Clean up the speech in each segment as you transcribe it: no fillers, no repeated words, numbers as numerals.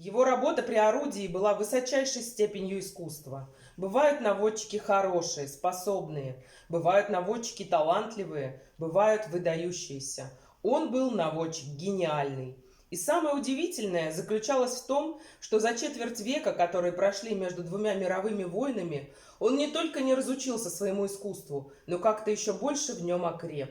Его работа при орудии была высочайшей степенью искусства. Бывают наводчики хорошие, способные, бывают наводчики талантливые, бывают выдающиеся. Он был наводчик гениальный. И самое удивительное заключалось в том, что за четверть века, которые прошли между двумя мировыми войнами, он не только не разучился своему искусству, но как-то еще больше в нем окреп.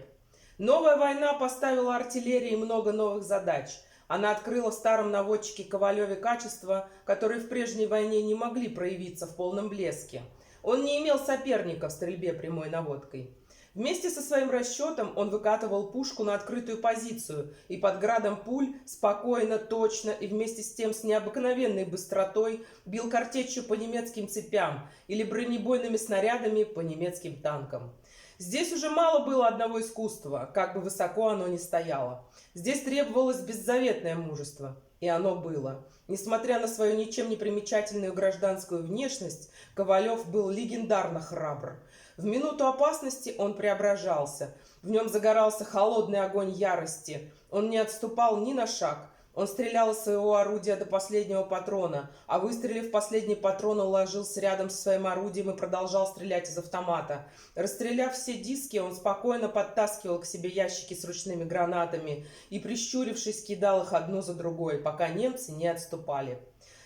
Новая война поставила артиллерии много новых задач. Она открыла в старом наводчике Ковалеве качества, которые в прежней войне не могли проявиться в полном блеске. Он не имел соперника в стрельбе прямой наводкой. Вместе со своим расчетом он выкатывал пушку на открытую позицию и под градом пуль спокойно, точно и вместе с тем с необыкновенной быстротой бил картечью по немецким цепям или бронебойными снарядами по немецким танкам. Здесь уже мало было одного искусства, как бы высоко оно ни стояло. Здесь требовалось беззаветное мужество, и оно было. Несмотря на свою ничем не примечательную гражданскую внешность, Ковалев был легендарно храбр. В минуту опасности он преображался. В нем загорался холодный огонь ярости. Он не отступал ни на шаг. Он стрелял из своего орудия до последнего патрона, а выстрелив последний патрон, он ложился рядом со своим орудием и продолжал стрелять из автомата. Расстреляв все диски, он спокойно подтаскивал к себе ящики с ручными гранатами и, прищурившись, кидал их одну за другой, пока немцы не отступали.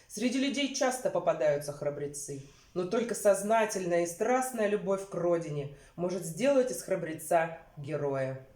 Среди людей часто попадаются храбрецы, но только сознательная и страстная любовь к родине может сделать из храбреца героя.